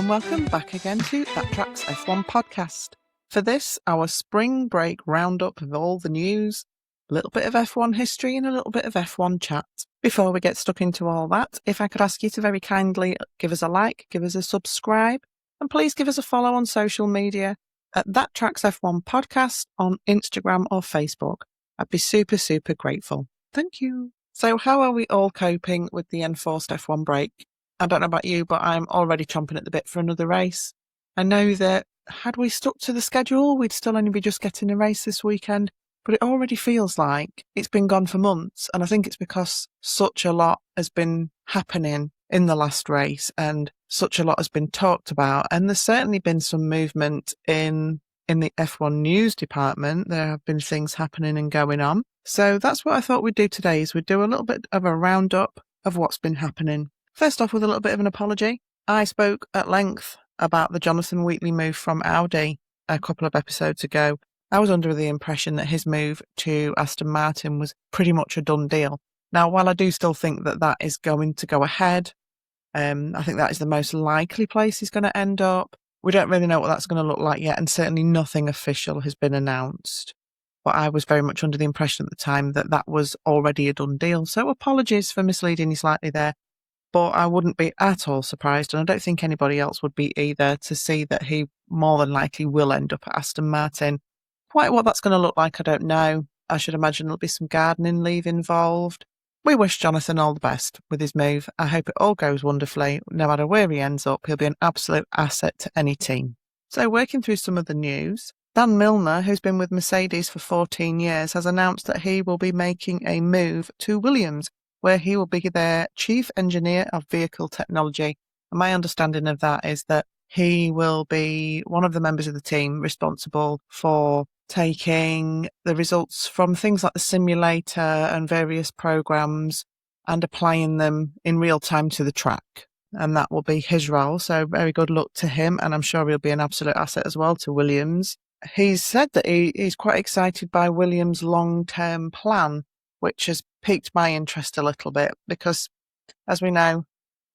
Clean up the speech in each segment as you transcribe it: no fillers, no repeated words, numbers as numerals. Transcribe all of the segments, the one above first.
and welcome back again to That Tracks F1 podcast. For this, our spring break roundup of all the news, a little bit of F1 history and a little bit of F1 chat. Before we get stuck into all that, if I could ask you to very kindly give us a like, give us a subscribe, and please give us a follow on social media at That Tracks F1 podcast on Instagram or Facebook. I'd be super, super grateful. Thank you. So how are we all coping with the enforced F1 break? I don't know about you, but I'm already chomping at the bit for another race. I know that had we stuck to the schedule, we'd still only be just getting a race this weekend, but it already feels like it's been gone for months. And I think it's because such a lot has been happening in the last race and such a lot has been talked about. And there's certainly been some movement in the F1 news department. There have been things happening and going on. So that's what I thought we'd do today, is we'd do a little bit of a roundup of what's been happening. First off, with a little bit of an apology. I spoke at length about the Jonathan Wheatley move from Audi a couple of episodes ago. I was under the impression that his move to Aston Martin was pretty much a done deal. Now, while I do still think that that is going to go ahead, I think that is the most likely place he's going to end up. We don't really know what that's going to look like yet, and certainly nothing official has been announced. But I was very much under the impression at the time that that was already a done deal. So apologies for misleading you slightly there. But I wouldn't be at all surprised, and I don't think anybody else would be either, to see that he more than likely will end up at Aston Martin. Quite what that's going to look like, I don't know. I should imagine there'll be some gardening leave involved. We wish Jonathan all the best with his move. I hope it all goes wonderfully. No matter where he ends up, he'll be an absolute asset to any team. So working through some of the news, Dan Milner, who's been with Mercedes for 14 years, has announced that he will be making a move to Williams, where he will be their Chief Engineer of Vehicle Technology. And my understanding of that is that he will be one of the members of the team responsible for taking the results from things like the simulator and various programs and applying them in real time to the track. And that will be his role. So very good luck to him. And I'm sure he'll be an absolute asset as well to Williams. He's said that he's quite excited by Williams' long-term plan, which has piqued my interest a little bit because, as we know,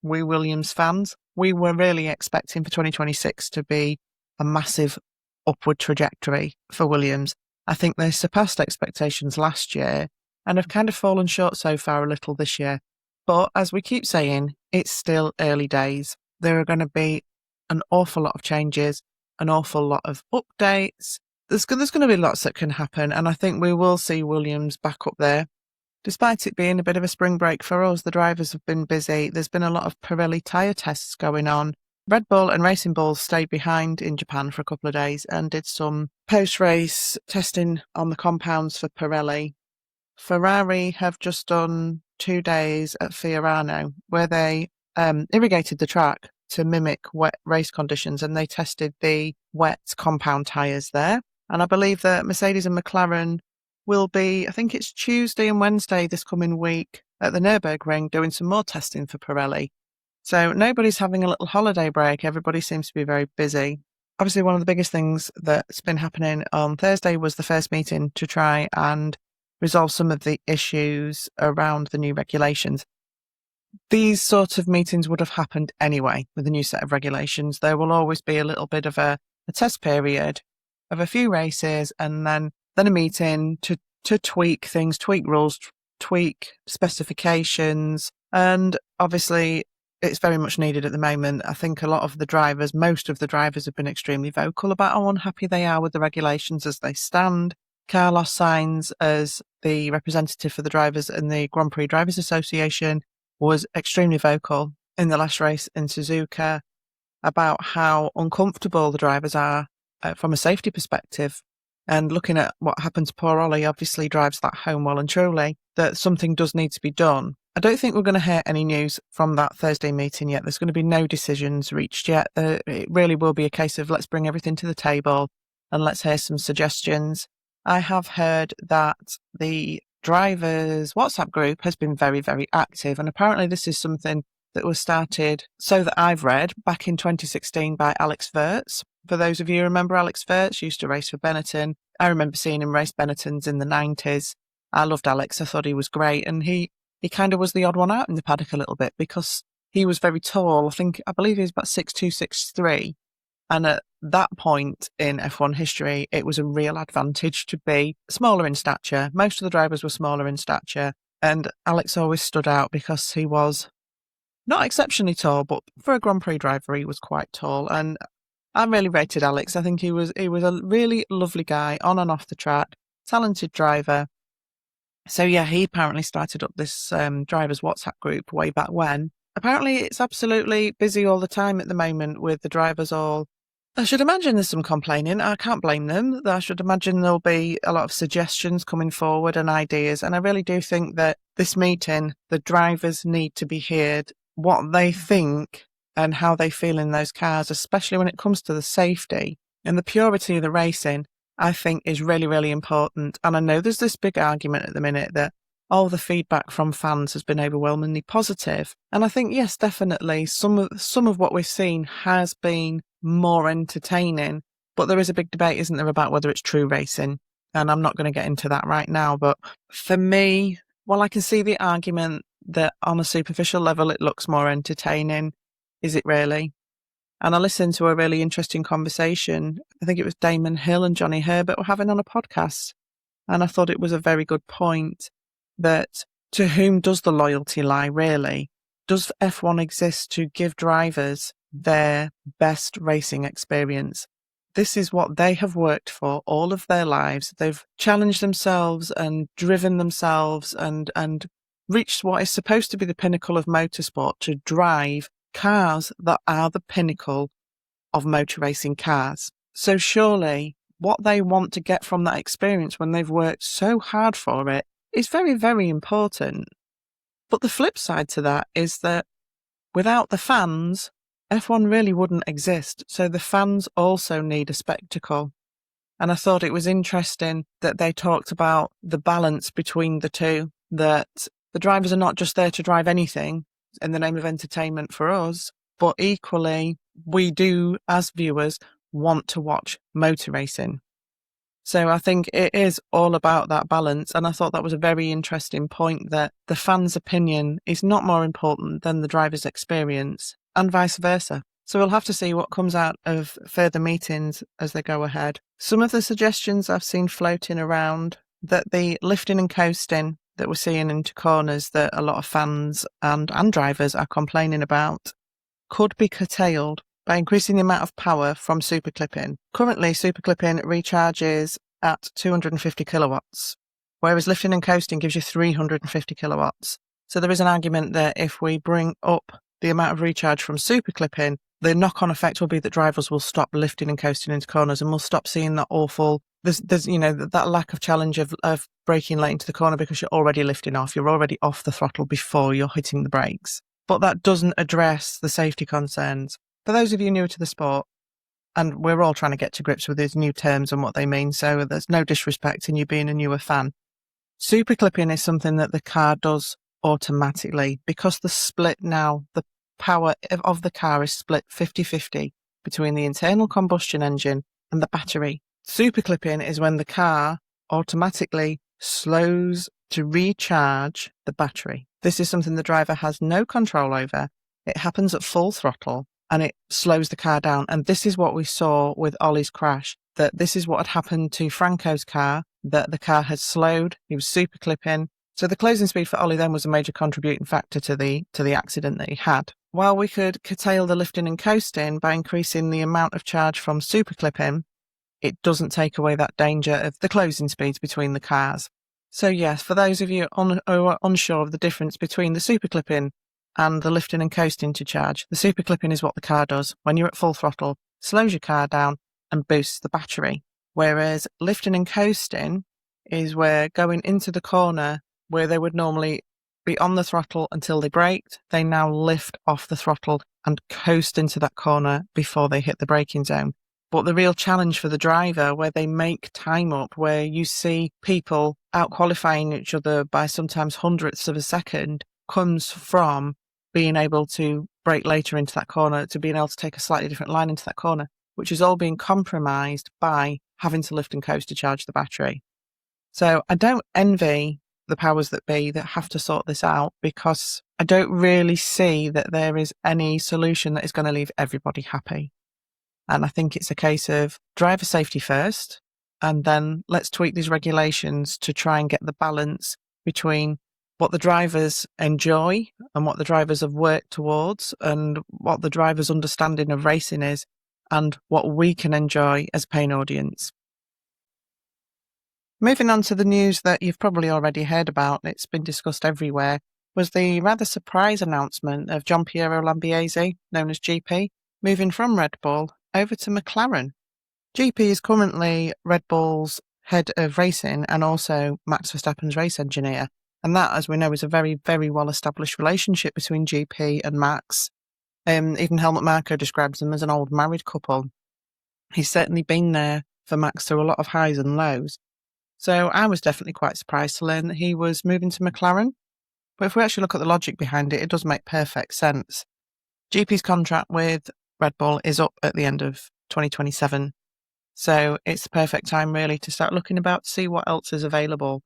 we Williams fans, we were really expecting for 2026 to be a massive upward trajectory for Williams. I think they surpassed expectations last year and have kind of fallen short so far a little this year. But as we keep saying, it's still early days. There are going to be an awful lot of changes, an awful lot of updates. There's going to be lots that can happen, and I think we will see Williams back up there. Despite it being a bit of a spring break for us, the drivers have been busy. There's been a lot of Pirelli tyre tests going on. Red Bull and Racing Bull stayed behind in Japan for a couple of days and did some post-race testing on the compounds for Pirelli. Ferrari have just done 2 days at Fiorano, where they irrigated the track to mimic wet race conditions, and they tested the wet compound tyres there. And I believe that Mercedes and McLaren will be, I think it's Tuesday and Wednesday this coming week at the Nürburgring, doing some more testing for Pirelli. So nobody's having a little holiday break. Everybody seems to be very busy. Obviously, one of the biggest things that's been happening on Thursday was the first meeting to try and resolve some of the issues around the new regulations. These sorts of meetings would have happened anyway with the new set of regulations. There will always be a little bit of a test period of a few races and then a meeting to tweak things, tweak rules, tweak specifications. And obviously, it's very much needed at the moment. I think a lot of the drivers, most of the drivers have been extremely vocal about how unhappy they are with the regulations as they stand. Carlos Sainz, as the representative for the drivers in the Grand Prix Drivers Association, was extremely vocal in the last race in Suzuka about how uncomfortable the drivers are from a safety perspective. And looking at what happened to poor Ollie obviously drives that home well and truly, that something does need to be done. I don't think we're going to hear any news from that Thursday meeting yet. There's going to be no decisions reached yet. It really will be a case of let's bring everything to the table and let's hear some suggestions. I have heard that the drivers' WhatsApp group has been very, very active. And apparently this is something that was started, so that I've read, back in 2016 by Alex Wirtz. For those of you who remember Alex Wirtz, used to race for Benetton. I remember seeing him race Benettons in the 90s. I loved Alex. I thought he was great. And he kind of was the odd one out in the paddock a little bit because he was very tall. I believe he was about 6'2", 6'3". And at that point in F1 history, it was a real advantage to be smaller in stature. Most of the drivers were smaller in stature. And Alex always stood out because he was not exceptionally tall, but for a Grand Prix driver, he was quite tall. And I really rated Alex. I think he was a really lovely guy on and off the track, talented driver. So yeah, he apparently started up this drivers WhatsApp group way back when. Apparently it's absolutely busy all the time at the moment with the drivers all. I should imagine there's some complaining. I can't blame them. I should imagine there'll be a lot of suggestions coming forward and ideas. And I really do think that this meeting, the drivers need to be heard, what they think and how they feel in those cars, especially when it comes to the safety and the purity of the racing, I think is really, really important. And I know there's this big argument at the minute that all the feedback from fans has been overwhelmingly positive. And I think, yes, definitely, some of what we've seen has been more entertaining. But there is a big debate, isn't there, about whether it's true racing? And I'm not going to get into that right now. But for me, while I can see the argument that on a superficial level it looks more entertaining, is it really? And I listened to a really interesting conversation. I think it was Damon Hill and Johnny Herbert were having on a podcast. And I thought it was a very good point that to whom does the loyalty lie, really? Does F1 exist to give drivers their best racing experience? This is what they have worked for all of their lives. They've challenged themselves and driven themselves and reached what is supposed to be the pinnacle of motorsport, to drive cars that are the pinnacle of motor racing cars. So surely what they want to get from that experience when they've worked so hard for it is very, very important. But the flip side to that is that without the fans, F1 really wouldn't exist. So the fans also need a spectacle. And I thought it was interesting that they talked about the balance between the two, that the drivers are not just there to drive anything in the name of entertainment for us, but equally we do, as viewers, want to watch motor racing. So I think it is all about that balance. And I thought that was a very interesting point, that the fans' opinion is not more important than the driver's experience, and vice versa. So we'll have to see what comes out of further meetings as they go ahead. Some of the suggestions I've seen floating around, that the lifting and coasting that we're seeing into corners that a lot of fans and drivers are complaining about could be curtailed by increasing the amount of power from super clipping. Currently, super clipping recharges at 250 kilowatts, whereas lifting and coasting gives you 350 kilowatts. So there is an argument that if we bring up the amount of recharge from super clipping, the knock-on effect will be that drivers will stop lifting and coasting into corners, and we'll stop seeing that awful, there's that lack of challenge of braking late into the corner because you're already lifting off, you're already off the throttle before you're hitting the brakes. But that doesn't address the safety concerns. For those of you newer to the sport, and we're all trying to get to grips with these new terms and what they mean, so there's no disrespect in you being a newer fan. Super clipping is something that the car does automatically, because the split now, the power of the car is split 50-50 between the internal combustion engine and the battery. Super clipping is when the car automatically slows to recharge the battery. This is something the driver has no control over. It happens at full throttle and it slows the car down. And this is what we saw with Ollie's crash, that this is what had happened to Franco's car, that the car had slowed, he was super clipping. So the closing speed for Ollie then was a major contributing factor to the accident that he had. While we could curtail the lifting and coasting by increasing the amount of charge from super clipping, it doesn't take away that danger of the closing speeds between the cars. So yes, for those of you who are unsure of the difference between the super clipping and the lifting and coasting to charge, the super clipping is what the car does when you're at full throttle, slows your car down and boosts the battery. Whereas lifting and coasting is where going into the corner, where they would normally be on the throttle until they braked, they now lift off the throttle and coast into that corner before they hit the braking zone. But the real challenge for the driver, where they make time up, where you see people out-qualifying each other by sometimes hundredths of a second, comes from being able to brake later into that corner, to being able to take a slightly different line into that corner, which is all being compromised by having to lift and coast to charge the battery. So I don't envy the powers that be that have to sort this out, because I don't really see that there is any solution that is going to leave everybody happy. And I think it's a case of driver safety first, and then let's tweak these regulations to try and get the balance between what the drivers enjoy and what the drivers have worked towards and what the drivers' understanding of racing is and what we can enjoy as a paying audience. Moving on to the news that you've probably already heard about, it's been discussed everywhere, was the rather surprise announcement of Gianpiero Lambiase, known as GP, moving from Red Bull over to McLaren. GP is currently Red Bull's head of racing and also Max Verstappen's race engineer. And that, as we know, is a very, very well-established relationship between GP and Max. Even Helmut Marko describes them as an old married couple. He's certainly been there for Max through a lot of highs and lows. So I was definitely quite surprised to learn that he was moving to McLaren. But if we actually look at the logic behind it, it does make perfect sense. GP's contract with Red Bull is up at the end of 2027. So it's the perfect time really to start looking about to see what else is available.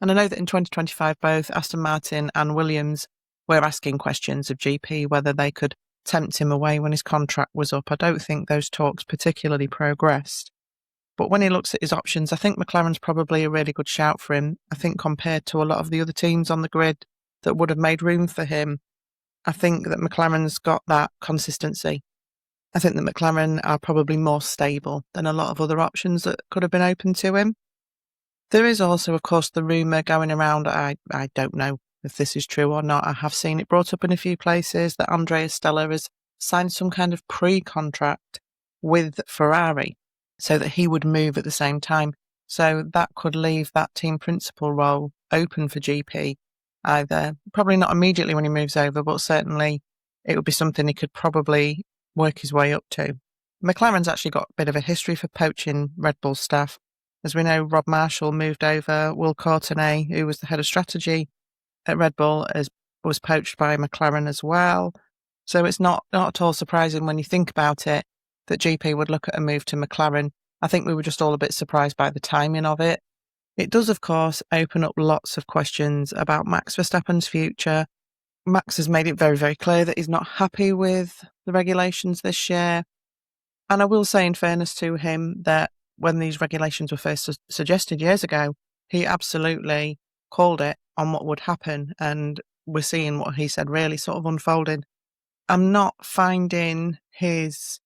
And I know that in 2025, both Aston Martin and Williams were asking questions of GP whether they could tempt him away when his contract was up. I don't think those talks particularly progressed. But when he looks at his options, I think McLaren's probably a really good shout for him. I think compared to a lot of the other teams on the grid that would have made room for him, I think that McLaren's got that consistency. I think that McLaren are probably more stable than a lot of other options that could have been open to him. There is also, of course, the rumour going around, I don't know if this is true or not, I have seen it brought up in a few places, that Andrea Stella has signed some kind of pre-contract with Ferrari so that he would move at the same time. So that could leave that team principal role open for GP, either, probably not immediately when he moves over, but certainly it would be something he could probably work his way up to. McLaren's actually got a bit of a history for poaching Red Bull staff. As we know, Rob Marshall moved over, Will Courtenay, who was the head of strategy at Red Bull, was poached by McLaren as well. So it's not at all surprising when you think about it that GP would look at a move to McLaren. I think we were just all a bit surprised by the timing of it. It does, of course, open up lots of questions about Max Verstappen's future. Max has made it very, very clear that he's not happy with the regulations this year. And I will say, in fairness to him, that when these regulations were first suggested years ago, he absolutely called it on what would happen. And we're seeing what he said really sort of unfolding. I'm not finding his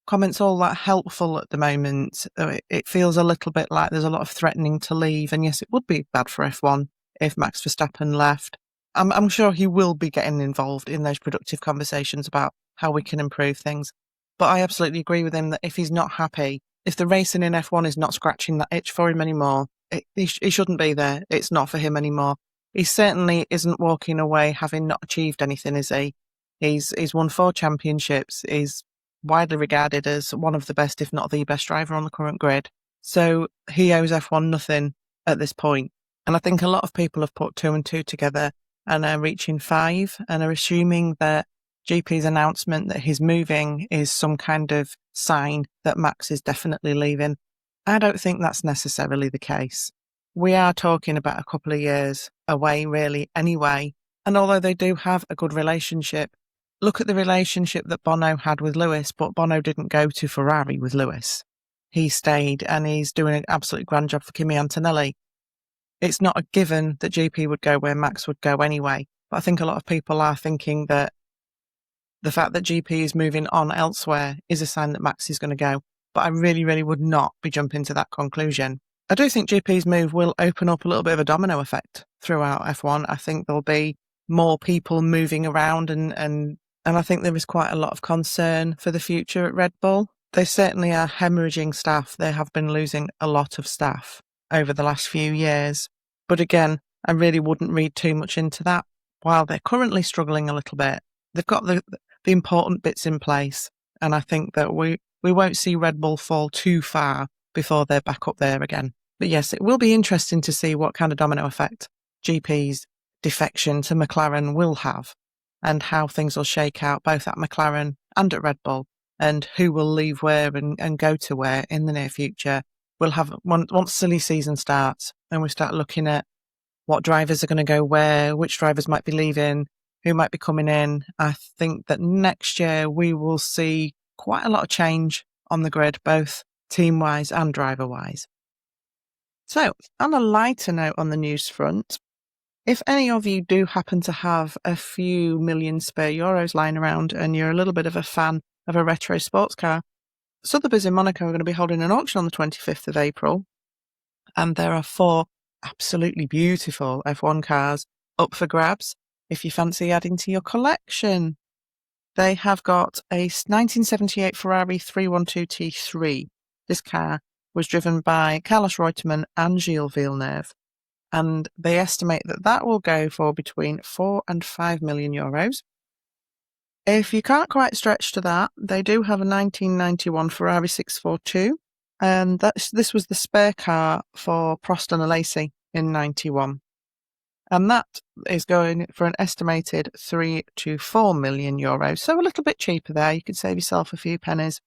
comments all that helpful at the moment. It feels a little bit like there's a lot of threatening to leave. And yes, it would be bad for F1 if Max Verstappen left. I'm sure he will be getting involved in those productive conversations about how we can improve things. But I absolutely agree with him that if he's not happy, if the racing in F1 is not scratching that itch for him anymore, he shouldn't be there. It's not for him anymore. He certainly isn't walking away having not achieved anything, is he? He's won 4 championships. He's widely regarded as one of the best, if not the best driver on the current grid. So he owes F1 nothing at this point. And I think a lot of people have put 2 and 2 together and are reaching 5 and are assuming that GP's announcement that he's moving is some kind of sign that Max is definitely leaving. I don't think that's necessarily the case. We are talking about a couple of years away, really, anyway. And although they do have a good relationship, look at the relationship that Bono had with Lewis, but Bono didn't go to Ferrari with Lewis. He stayed and he's doing an absolutely grand job for Kimi Antonelli. It's not a given that GP would go where Max would go anyway. But I think a lot of people are thinking that the fact that GP is moving on elsewhere is a sign that Max is going to go. But I really, really would not be jumping to that conclusion. I do think GP's move will open up a little bit of a domino effect throughout F1. I think there'll be more people moving around and I think there is quite a lot of concern for the future at Red Bull. They certainly are hemorrhaging staff. They have been losing a lot of staff over the last few years. But again, I really wouldn't read too much into that. While they're currently struggling a little bit, they've got the important bits in place. And I think that we won't see Red Bull fall too far before they're back up there again. But yes, it will be interesting to see what kind of domino effect GP's defection to McLaren will have and how things will shake out both at McLaren and at Red Bull and who will leave where and go to where in the near future. We'll have, once silly season starts and we start looking at what drivers are going to go where, which drivers might be leaving, who might be coming in. I think that next year we will see quite a lot of change on the grid, both team-wise and driver-wise. So, on a lighter note on the news front, if any of you do happen to have a few million spare euros lying around and you're a little bit of a fan of a retro sports car, Sotheby's in Monaco are going to be holding an auction on the 25th of April, and there are 4 absolutely beautiful F1 cars up for grabs if you fancy adding to your collection. They have got a 1978 Ferrari 312 T3. This car was driven by Carlos Reutemann and Gilles Villeneuve, and they estimate that that will go for between 4 and 5 million euros. If you can't quite stretch to that, they do have a 1991 Ferrari 642, and this was the spare car for Prost and Alesi in 91. And that is going for an estimated 3 to 4 million euros. So a little bit cheaper there. You could save yourself a few pennies.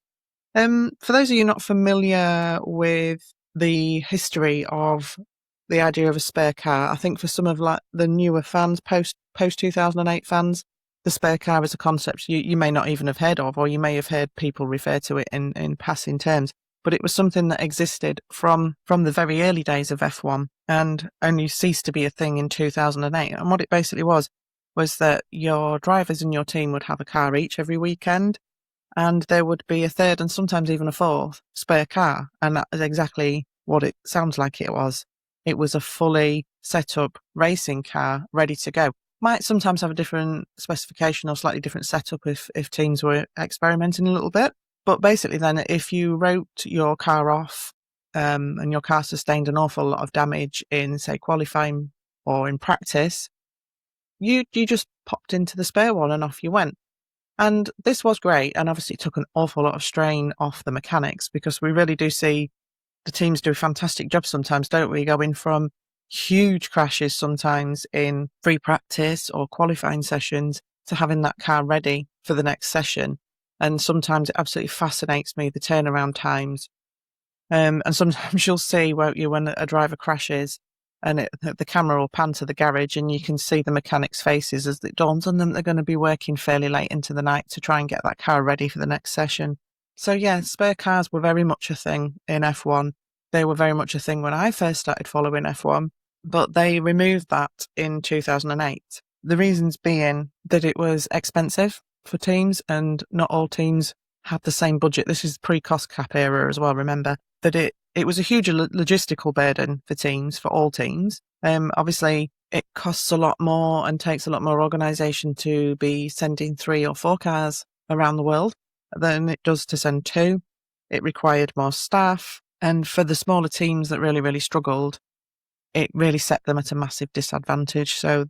For those of you not familiar with the history of the idea of a spare car, I think for some of the newer fans, post 2008 fans, the spare car is a concept you may not even have heard of, or you may have heard people refer to it in passing terms. But it was something that existed from the very early days of F1 and only ceased to be a thing in 2008. And what it basically was that your drivers and your team would have a car each every weekend, and there would be a third and sometimes even a fourth spare car. And that is exactly what it sounds like it was. It was a fully set up racing car ready to go. Might sometimes have a different specification or slightly different setup if teams were experimenting a little bit. But basically then, if you wrote your car off and your car sustained an awful lot of damage in, say, qualifying or in practice, you just popped into the spare one and off you went. And this was great. And obviously it took an awful lot of strain off the mechanics, because we really do see the teams do a fantastic job sometimes, don't we? Going from huge crashes sometimes in free practice or qualifying sessions to having that car ready for the next session. And sometimes it absolutely fascinates me, the turnaround times. And sometimes you'll see, won't you, when a driver crashes and the camera will pan to the garage and you can see the mechanics' faces as it dawns on them they're going to be working fairly late into the night to try and get that car ready for the next session. So yeah, spare cars were very much a thing in F1. They were very much a thing when I first started following F1, but they removed that in 2008. The reasons being that it was expensive for teams, and not all teams had the same budget. This is pre-cost cap era as well, remember, that it was a huge logistical burden for teams, for all teams. Obviously, it costs a lot more and takes a lot more organisation to be sending 3 or 4 cars around the world than it does to send 2. It required more staff, and for the smaller teams that really, really struggled, it really set them at a massive disadvantage. So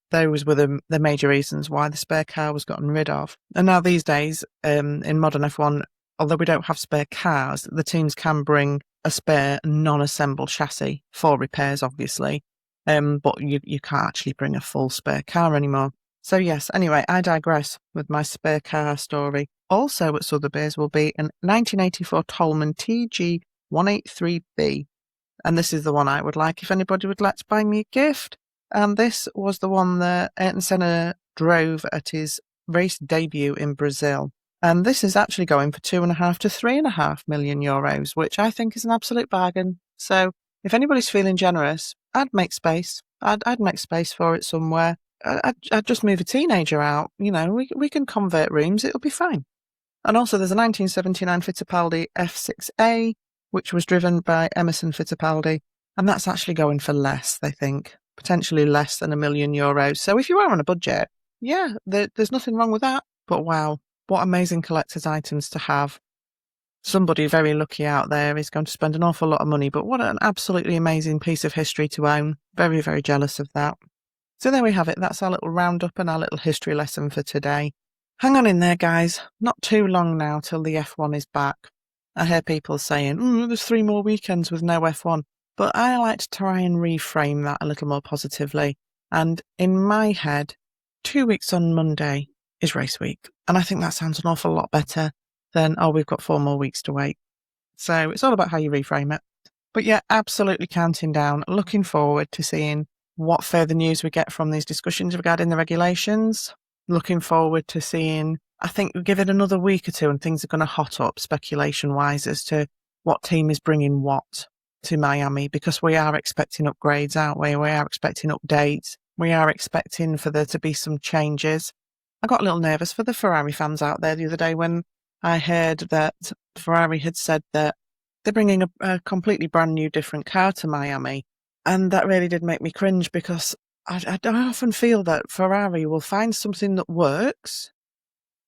those were the major reasons why the spare car was gotten rid of. And now these days, in modern F1, although we don't have spare cars, the teams can bring a spare non-assembled chassis for repairs, obviously. But you can't actually bring a full spare car anymore. So yes, anyway, I digress with my spare car story. Also at Sotheby's will be an 1984 Toleman TG183B. And this is the one I would like if anybody would like to buy me a gift. And this was the one that Ayrton Senna drove at his race debut in Brazil. And this is actually going for 2.5 to 3.5 million euros, which I think is an absolute bargain. So if anybody's feeling generous, I'd make space. I'd make space for it somewhere. I'd just move a teenager out. You know, we can convert rooms. It'll be fine. And also there's a 1979 Fittipaldi F6A, which was driven by Emerson Fittipaldi. And that's actually going for less, they think. Potentially less than €1 million. So if you are on a budget, yeah, there's nothing wrong with that. But wow, what amazing collector's items to have. Somebody very lucky out there is going to spend an awful lot of money, but what an absolutely amazing piece of history to own. Very, very jealous of that. So there we have it. That's our little roundup and our little history lesson for today. Hang on in there, guys. Not too long now till the F1 is back. I hear people saying, there's 3 more weekends with no F1. But I like to try and reframe that a little more positively. And in my head, 2 weeks on Monday is race week. And I think that sounds an awful lot better than, we've got 4 more weeks to wait. So it's all about how you reframe it. But yeah, absolutely counting down, looking forward to seeing what further news we get from these discussions regarding the regulations. Looking forward to seeing, I think give it another week or two and things are going to hot up speculation-wise as to what team is bringing what to Miami, because we are expecting upgrades, aren't we? We are expecting updates. We are expecting for there to be some changes. I got a little nervous for the Ferrari fans out there the other day when I heard that Ferrari had said that they're bringing a completely brand new different car to Miami. And that really did make me cringe, because I often feel that Ferrari will find something that works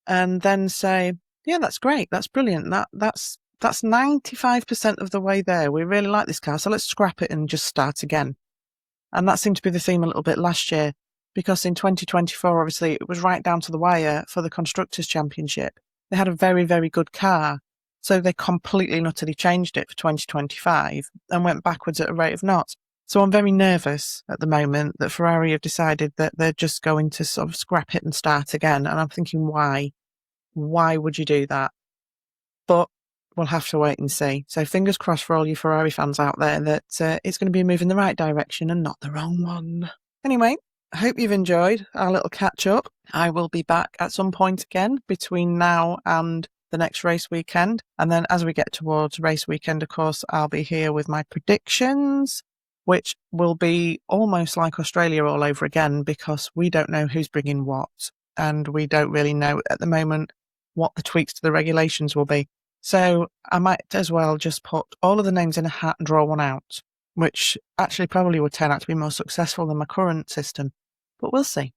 and then say, yeah, that's great, that's brilliant, that's 95% of the way there. We really like this car, so let's scrap it and just start again. And that seemed to be the theme a little bit last year, because in 2024, obviously, it was right down to the wire for the Constructors' Championship. They had a very, very good car, so they completely and utterly changed it for 2025 and went backwards at a rate of knots. So I'm very nervous at the moment that Ferrari have decided that they're just going to sort of scrap it and start again. And I'm thinking, why? Why would you do that? But we'll have to wait and see. So fingers crossed for all you Ferrari fans out there that it's going to be a move in the right direction and not the wrong one. Anyway, I hope you've enjoyed our little catch up. I will be back at some point again between now and the next race weekend. And then as we get towards race weekend, of course, I'll be here with my predictions, which will be almost like Australia all over again, because we don't know who's bringing what. And we don't really know at the moment what the tweaks to the regulations will be. So I might as well just put all of the names in a hat and draw one out, which actually probably would turn out to be more successful than my current system. But we'll see.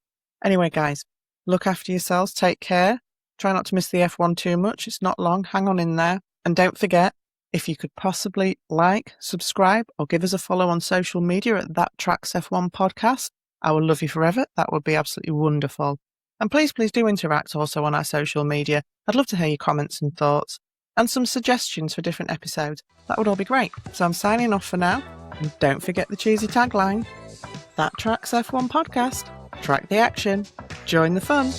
Anyway, guys, look after yourselves. Take care. Try not to miss the F1 too much. It's not long. Hang on in there. And don't forget, if you could possibly like, subscribe, or give us a follow on social media at That Tracks F1 Podcast, I will love you forever. That would be absolutely wonderful. And please do interact also on our social media. I'd love to hear your comments and thoughts and some suggestions for different episodes. That would all be great. So I'm signing off for now. And don't forget the cheesy tagline. That Tracks F1 Podcast. Track the action. Join the fun.